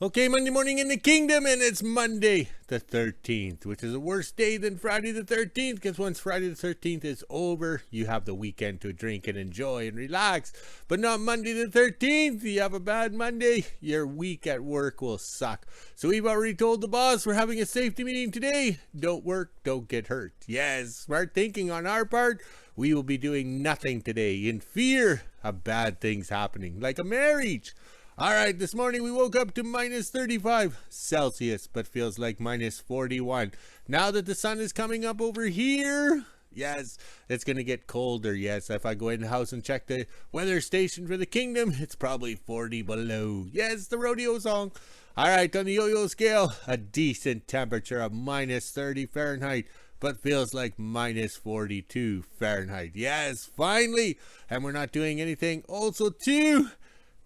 Okay, Monday morning in the kingdom, and it's Monday the 13th, which is a worse day than Friday the 13th, because once Friday the 13th is over, you have the weekend to drink and enjoy and relax. But not Monday the 13th. You have a bad Monday, your week at work will suck. So we've already told the boss we're having a safety meeting today. Don't work, don't get hurt. Yes, smart thinking on our part. We will be doing nothing today in fear of bad things happening, like a marriage. All right, this morning we woke up to minus 35 Celsius, but feels like minus 41. Now that the sun is coming up over here, yes, it's going to get colder. Yes, if I go in the house and check the weather station for the kingdom, it's probably 40 below. Yes, the rodeo song. All right, on the yo-yo scale, a decent temperature of minus 30 Fahrenheit. But feels like minus 42 Fahrenheit. Yes, finally. And we're not doing anything. Also, too,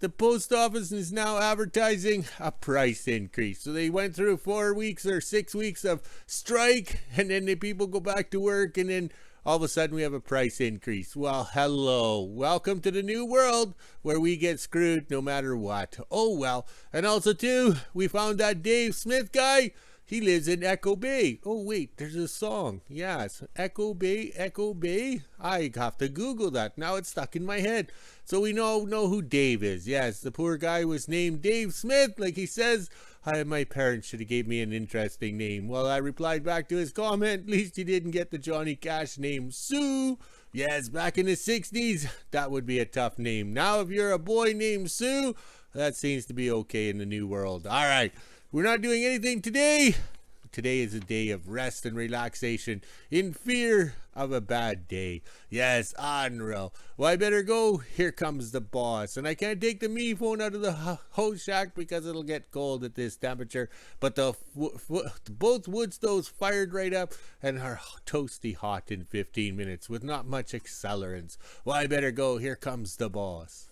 the post office is now advertising a price increase. So they went through 4 weeks or 6 weeks of strike, and then the people go back to work, and then all of a sudden we have a price increase. Well, hello. Welcome to the new world where we get screwed no matter what. Oh, well. And also, too, we found that Dave Smith guy. He lives in Echo Bay. Oh, wait, there's a song. Yes, Echo Bay, Echo Bay. I have to Google that. Now it's stuck in my head. So we know who Dave is. Yes, the poor guy was named Dave Smith, like he says. My parents should have gave me an interesting name. Well, I replied back to his comment, at least he didn't get the Johnny Cash name Sue. Yes, back in the 60s, that would be a tough name. Now, if you're a boy named Sue, that seems to be okay in the new world. All right. We're not doing anything today. Today is a day of rest and relaxation in fear of a bad day. Yes, unreal. Well, I better go. Here comes the boss. And I can't take the me phone out of the host shack because it'll get cold at this temperature. But both wood stoves fired right up and are toasty hot in 15 minutes with not much accelerants. Well, I better go. Here comes the boss.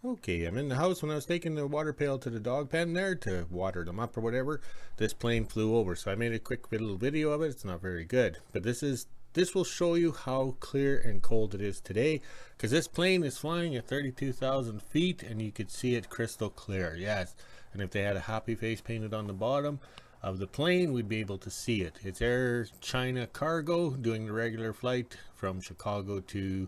Okay, I'm in the house. When I was taking the water pail to the dog pen there to water them up or whatever, this plane flew over. So I made a quick little video of it. It's not very good, but this will show you how clear and cold it is today, because this plane is flying at 32,000 feet and you could see it crystal clear. Yes, and if they had a happy face painted on the bottom of the plane, we'd be able to see it. It's Air China Cargo doing the regular flight from Chicago to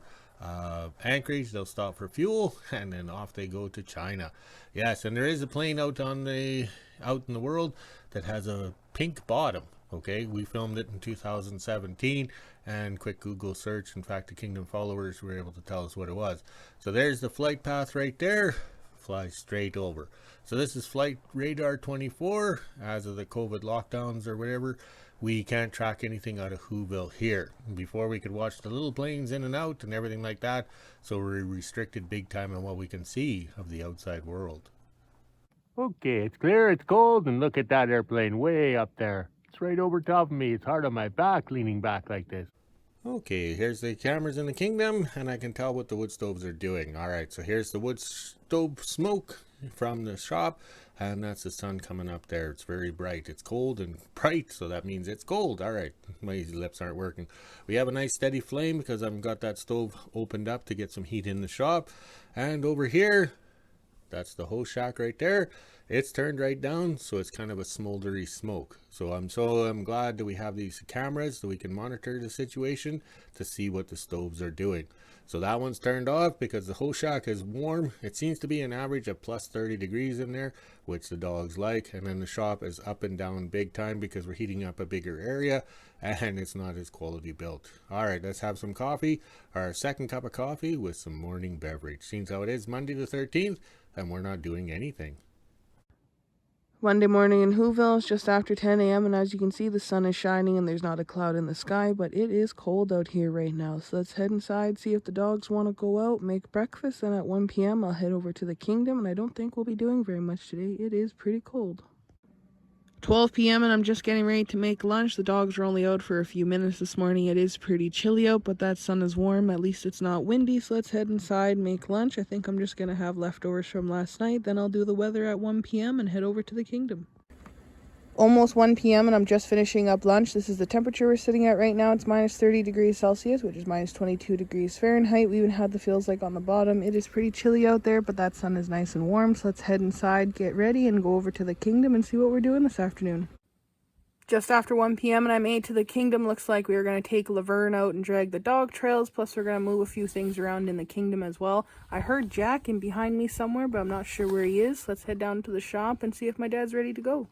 Anchorage. They'll stop for fuel and then off they go to China. Yes, and there is a plane out in the world that has a pink bottom. Okay, we filmed it in 2017 and quick Google search. In fact, the Kingdom followers were able to tell us what it was. So there's the flight path right there. Flies straight over. So this is flight radar 24. As of the COVID lockdowns or whatever, we can't track anything out of WHO-ville here. Before, we could watch the little planes in and out and everything like that, so we're restricted big time on what we can see of the outside world. Okay, it's clear, it's cold, and look at that airplane way up there. It's right over top of me. It's hard on my back, leaning back like this. Okay, here's the cameras in the kingdom, and I can tell what the wood stoves are doing. All right, so here's the wood stove smoke from the shop, and that's the sun coming up there. It's very bright. It's cold and bright, so that means it's cold. All right, my lips aren't working. We have a nice steady flame because I've got that stove opened up to get some heat in the shop. And over here, that's the host shack right there. It's turned right down, so it's kind of a smoldery smoke. So I'm glad that we have these cameras so we can monitor the situation to see what the stoves are doing. So that one's turned off because the host shack is warm. It seems to be an average of plus 30 degrees in there, which the dogs like. And then the shop is up and down big time because we're heating up a bigger area and it's not as quality built. All right, let's have some coffee, our second cup of coffee with some morning beverage. Seems how it is Monday the 13th and we're not doing anything. Monday morning in WHO-ville is just after 10 a.m. and as you can see, the sun is shining and there's not a cloud in the sky, but it is cold out here right now. So let's head inside, see if the dogs want to go out, make breakfast, and at 1 p.m. I'll head over to the kingdom, and I don't think we'll be doing very much today. It is pretty cold. 12 p.m. and I'm just getting ready to make lunch. The dogs are only out for a few minutes this morning. It is pretty chilly out, but that sun is warm. At least it's not windy, so let's head inside, make lunch. I think I'm just going to have leftovers from last night. Then I'll do the weather at 1 p.m. and head over to the kingdom. Almost 1 p.m. and I'm just finishing up lunch. This is the temperature we're sitting at right now. It's minus 30 degrees Celsius, which is minus 22 degrees Fahrenheit. We even had the feels like on the bottom. It is pretty chilly out there, but that sun is nice and warm. So let's head inside, get ready, and go over to the kingdom and see what we're doing this afternoon. Just after 1 p.m. and I made it to the kingdom. Looks like we are going to take Laverne out and drag the dog trails. Plus we're going to move a few things around in the kingdom as well. I heard Jack in behind me somewhere, but I'm not sure where he is. Let's head down to the shop and see if my dad's ready to go.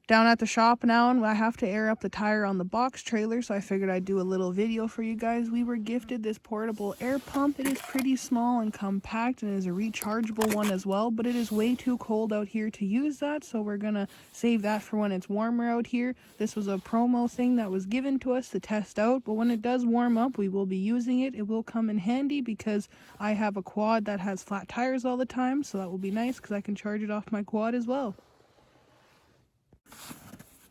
Down at the shop now, and I have to air up the tire on the box trailer, so I figured I'd do a little video for you guys. We were gifted this portable air pump. It is pretty small and compact and is a rechargeable one as well, but it is way too cold out here to use that, so we're gonna save that for when it's warmer out here. This was a promo thing that was given to us to test out, but when it does warm up, we will be using it. It will come in handy because I have a quad that has flat tires all the time, so that will be nice because I can charge it off my quad as well.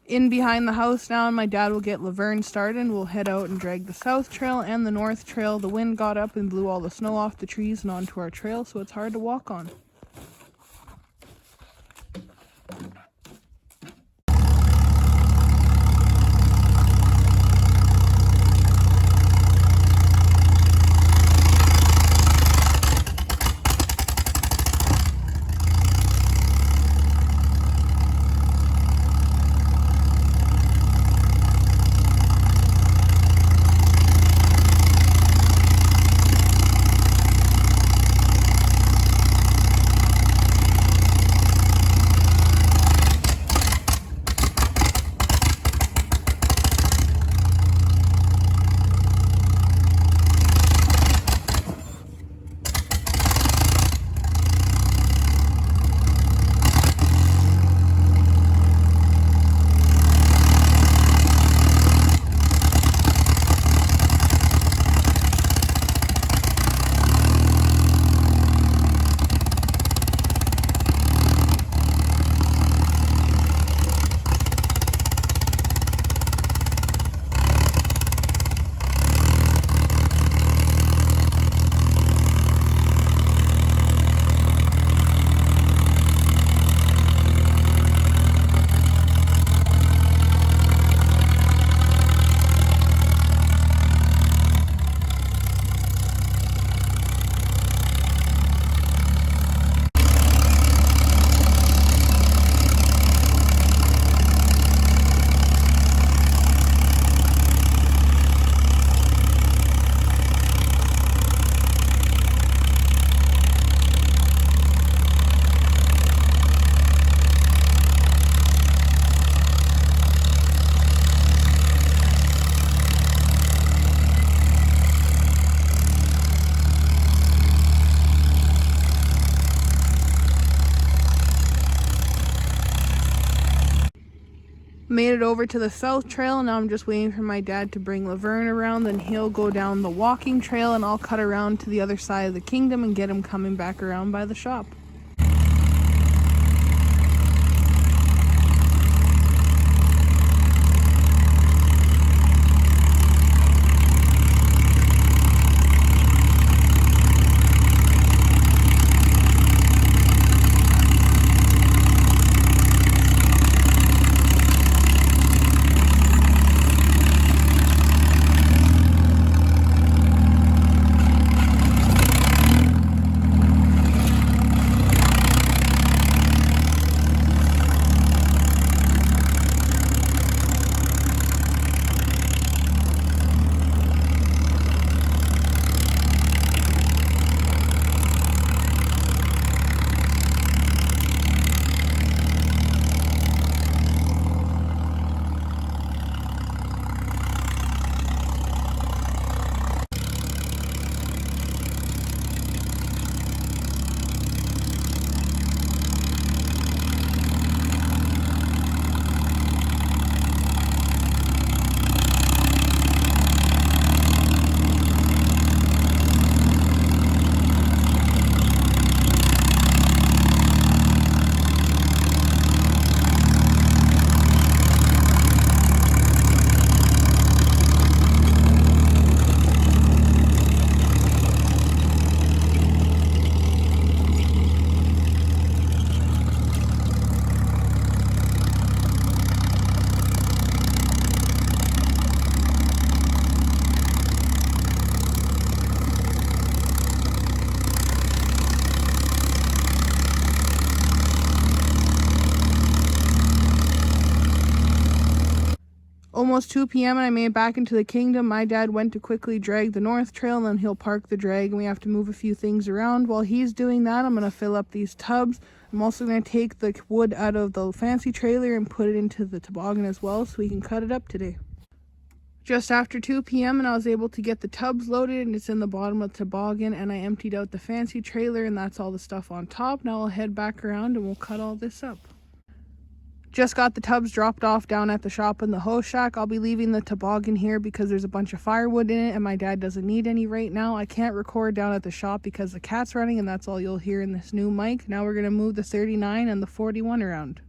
In behind the house now, and my dad will get Laverne started, and we'll head out and drag the south trail and the north trail. The wind got up and blew all the snow off the trees and onto our trail, so it's hard to walk on. Made it over to the south trail, and now I'm just waiting for my dad to bring Laverne around, then he'll go down the walking trail and I'll cut around to the other side of the kingdom and get him coming back around by the shop. almost 2 p.m. and I made it back into the kingdom. My dad went to quickly drag the north trail, and then he'll park the drag and we have to move a few things around. While he's doing that, I'm going to fill up these tubs. I'm also going to take the wood out of the fancy trailer and put it into the toboggan as well so we can cut it up today. Just after 2 p.m. and I was able to get the tubs loaded, and it's in the bottom of the toboggan, and I emptied out the fancy trailer and that's all the stuff on top. Now I'll head back around and we'll cut all this up. Just got the tubs dropped off down at the shop in the hose shack. I'll be leaving the toboggan here because there's a bunch of firewood in it and my dad doesn't need any right now. I can't record down at the shop because the cat's running and that's all you'll hear in this new mic. Now we're going to move the 39 and the 41 around.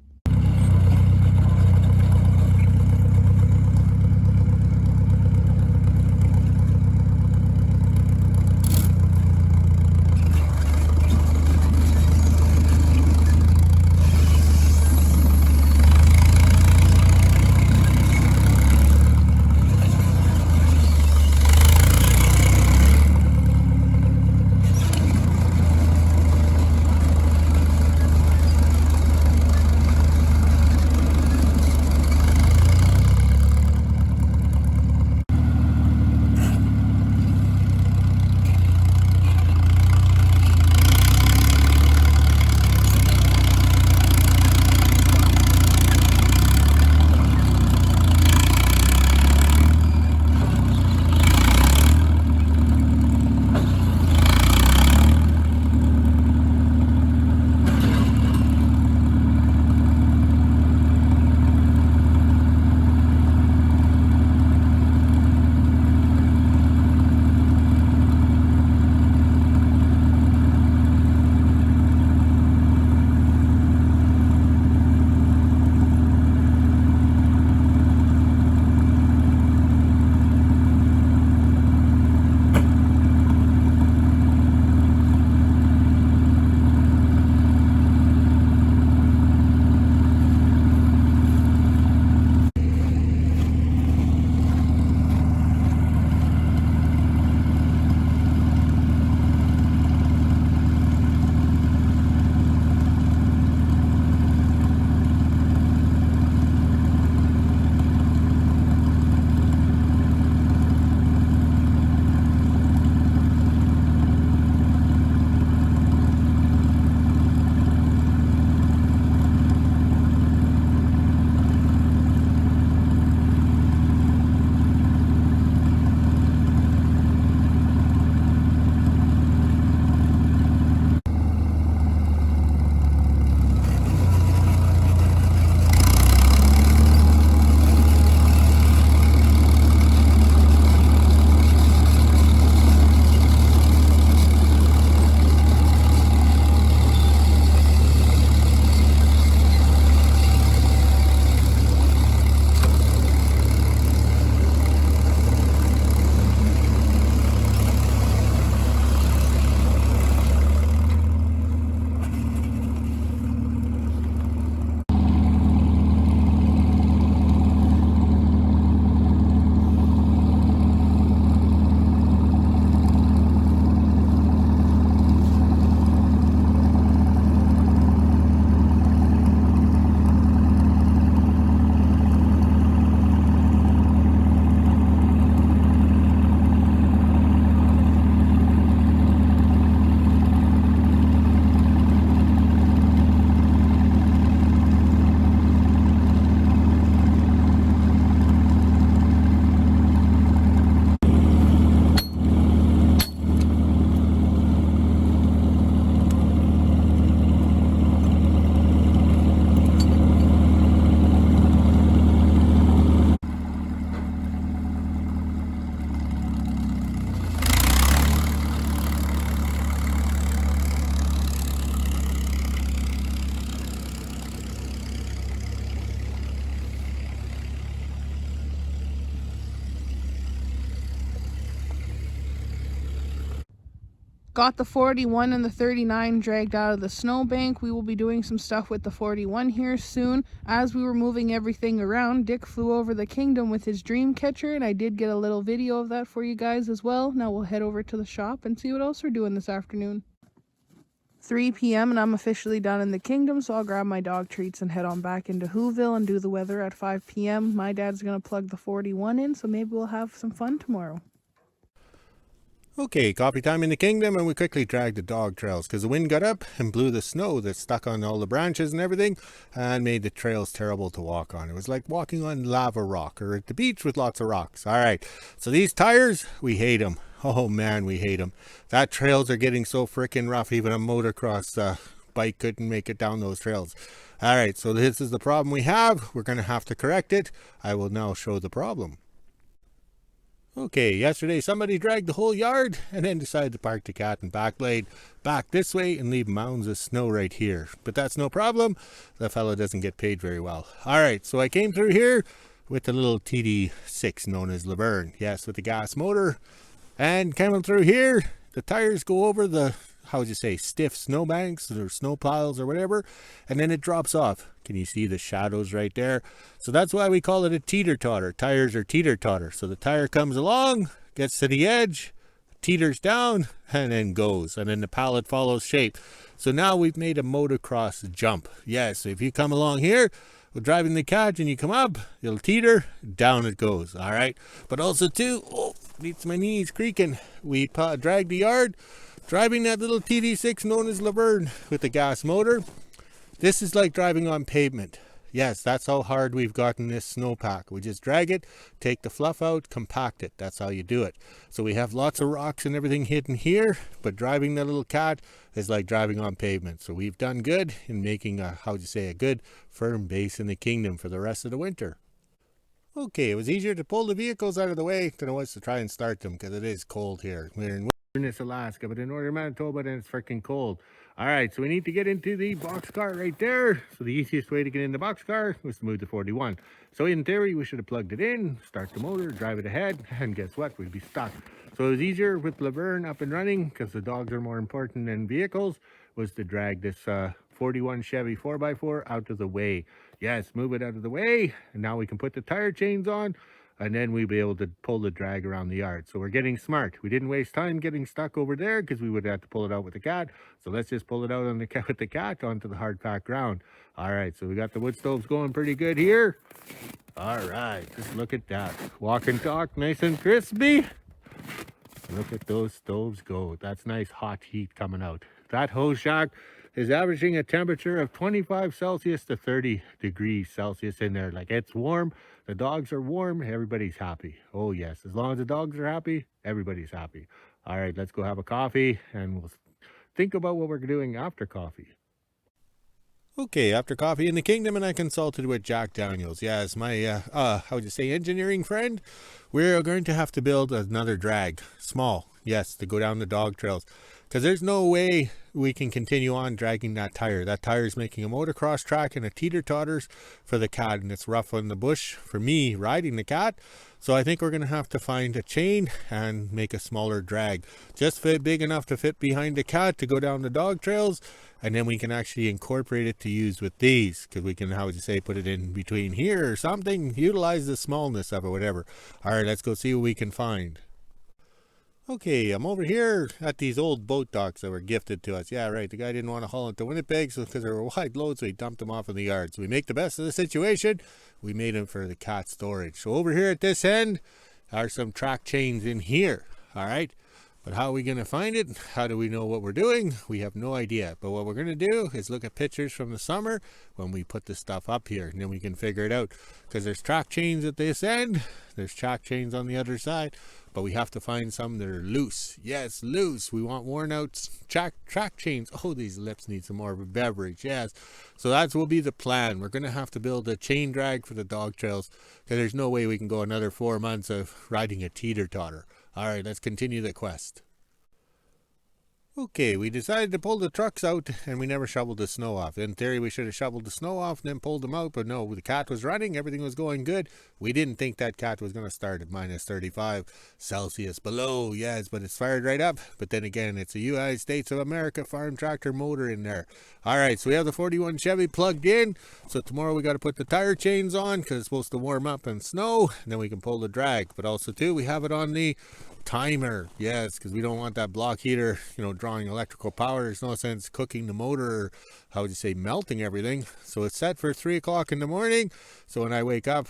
Got the 41 and the 39 dragged out of the snowbank. We will be doing some stuff with the 41 here soon. As we were moving everything around, Dick flew over the kingdom with his dream catcher, and I did get a little video of that for you guys as well. Now we'll head over to the shop and see what else we're doing this afternoon. 3 p.m. and I'm officially done in the kingdom, so I'll grab my dog treats and head on back into WHO-ville and do the weather at 5 p.m. My dad's going to plug the 41 in, so maybe we'll have some fun tomorrow. Okay, coffee time in the kingdom, and we quickly dragged the dog trails because the wind got up and blew the snow that stuck on all the branches and everything and made the trails terrible to walk on. It was like walking on lava rock or at the beach with lots of rocks. All right, so these tires, we hate them. Oh man, we hate them. That trails are getting so freaking rough, even a motocross bike couldn't make it down those trails. All right, so this is the problem we have. We're going to have to correct it. I will now show the problem. Okay, yesterday somebody dragged the whole yard and then decided to park the cat and back blade back this way and leave mounds of snow right here. But that's no problem. The fellow doesn't get paid very well. Alright, so I came through here with the little TD6 known as Laverne. Yes, with the gas motor. And coming through here, the tires go over the, how would you say, stiff snowbanks or snow piles or whatever, and then it drops off. Can you see the shadows right there? So that's why we call it a teeter-totter. Tires are teeter-totter. So the tire comes along, gets to the edge, teeters down, and then goes. And then the pallet follows shape. So now we've made a motocross jump. Yes, if you come along here, we're driving the cat and you come up, it'll teeter, down it goes. All right. But also too, oh, beats my knees creaking. We drag the yard, driving that little TD6 known as Laverne with the gas motor. This is like driving on pavement. Yes, that's how hard we've gotten this snowpack. We just drag it, take the fluff out, compact it. That's how you do it. So we have lots of rocks and everything hidden here, but driving the little cat is like driving on pavement. So we've done good in making a, how would you say, a good firm base in the kingdom for the rest of the winter. Okay, it was easier to pull the vehicles out of the way than it was to try and start them because it is cold here. We're in wilderness Alaska, but in Northern Manitoba, then it's freaking cold. All right, so we need to get into the boxcar right there. So the easiest way to get in the boxcar was to move to 41. So in theory, we should have plugged it in, start the motor, drive it ahead, and guess what? We'd be stuck. So it was easier with Laverne up and running because the dogs are more important than vehicles, was to drag this 41 Chevy 4x4 out of the way. Yes, move it out of the way, and now we can put the tire chains on, and then we'll be able to pull the drag around the yard. So we're getting smart. We didn't waste time getting stuck over there because we would have to pull it out with the cat. So let's just pull it out on the with the cat onto the hard packed ground. All right, so we got the wood stoves going pretty good here. All right, just look at that. Walk and talk, nice and crispy. Look at those stoves go. That's nice hot heat coming out. That hose shack is averaging a temperature of 25 Celsius to 30 degrees Celsius in there. Like, it's warm. The dogs are warm. Everybody's happy. Oh, yes. As long as the dogs are happy, everybody's happy. All right, let's go have a coffee and we'll think about what we're doing after coffee. Okay, after coffee in the kingdom, and I consulted with Jack Daniels. Yes, my, how would you say, engineering friend. We're going to have to build another drag. Small, yes, to go down the dog trails. Because there's no way we can continue on dragging that tire. That tire is making a motocross track and a teeter-totters for the cat, and it's rough on the bush for me riding the cat. So I think we're going to have to find a chain and make a smaller drag. Just fit big enough to fit behind the cat to go down the dog trails, and then we can actually incorporate it to use with these, because we can, how would you say, put it in between here or something, utilize the smallness of it, whatever. All right, let's go see what we can find. Okay, I'm over here at these old boat docks that were gifted to us. Yeah, right. The guy didn't want to haul it to Winnipeg because they were wide loads, so he dumped them off in the yard. So we make the best of the situation. We made them for the cat storage. So over here at this end are some track chains in here. All right. But how are we going to find it? How do we know what we're doing? We have no idea. But what we're going to do is look at pictures from the summer when we put the stuff up here, and then we can figure it out. Because there's track chains at this end. There's track chains on the other side. But we have to find some that are loose. Yes, loose. We want worn out track chains. Oh, these lips need some more of a beverage. Yes. So that will be the plan. We're going to have to build a chain drag for the dog trails, because there's no way we can go another 4 months of riding a teeter-totter. All right, let's continue the quest. Okay, we decided to pull the trucks out, and we never shoveled the snow off. In theory, we should have shoveled the snow off and then pulled them out, but no, the cat was running, everything was going good. We didn't think that cat was going to start at minus 35 Celsius below, yes, but it's fired right up. But then again, it's a United States of America farm tractor motor in there. All right, so we have the 41 Chevy plugged in, so tomorrow we got to put the tire chains on because it's supposed to warm up and snow, and then we can pull the drag. But also, too, we have it on the timer. Yes, because we don't want that block heater, drawing electrical power. There's no sense cooking the motor, or how would you say, melting everything. So it's set for 3 o'clock in the morning. So when I wake up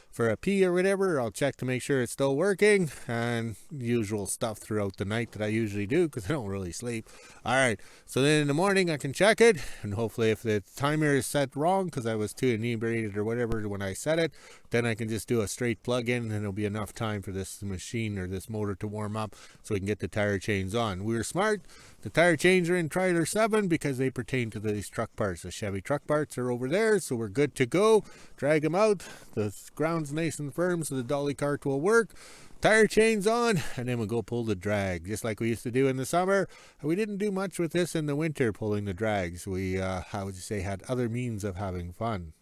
for a pee or whatever, I'll check to make sure it's still working, and usual stuff throughout the night that I usually do because I don't really sleep. All right, so then in the morning I can check it, and hopefully if the timer is set wrong because I was too inebriated or whatever when I set it, then I can just do a straight plug in, and it'll be enough time for this machine or this motor to warm up so we can get the tire chains on. We were smart. The tire chains are in trailer 7 because they pertain to these truck parts. The Chevy truck parts are over there, so we're good to go. Drag them out. The ground's nice and firm, so the dolly cart will work. Tire chains on, and then we'll go pull the drag, just like we used to do in the summer. We didn't do much with this in the winter, pulling the drags. We, had other means of having fun.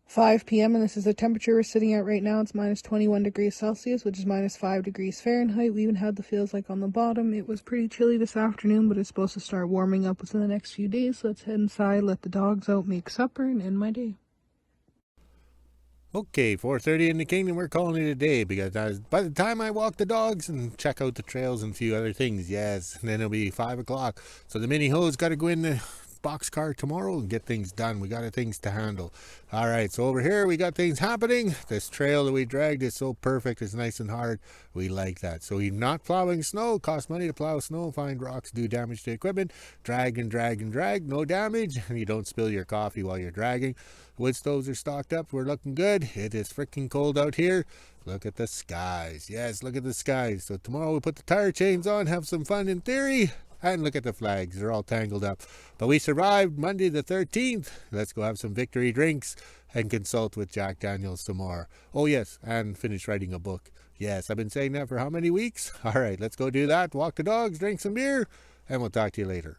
5 p.m. and this is the temperature we're sitting at right now. It's minus 21 degrees Celsius, which is minus 5 degrees Fahrenheit. We even had the feels like on the bottom. It was pretty chilly this afternoon, but it's supposed to start warming up within the next few days. So let's head inside, let the dogs out, make supper, and end my day. Okay, 4:30 in the kingdom, we're calling it a day because by the time I walk the dogs and check out the trails and a few other things, yes, and then it'll be 5 o'clock. So the mini hoe's got to go in the boxcar tomorrow and get things done. We got things to handle. All right, so over here we got things happening. This trail that we dragged is so perfect. It's nice and hard. We like that. So we're not plowing snow. Costs money to plow snow. Find rocks, do damage to equipment. Drag and drag and drag. No damage. And you don't spill your coffee while you're dragging. Wood stoves are stocked up. We're looking good. It is freaking cold out here. Look at the skies. Yes, look at the skies. So tomorrow we'll put the tire chains on, have some fun in theory. And look at the flags. They're all tangled up. But we survived Monday the 13th. Let's go have some victory drinks and consult with Jack Daniels some more. Oh, yes, and finish writing a book. Yes, I've been saying that for how many weeks? All right, let's go do that. Walk the dogs, drink some beer, and we'll talk to you later.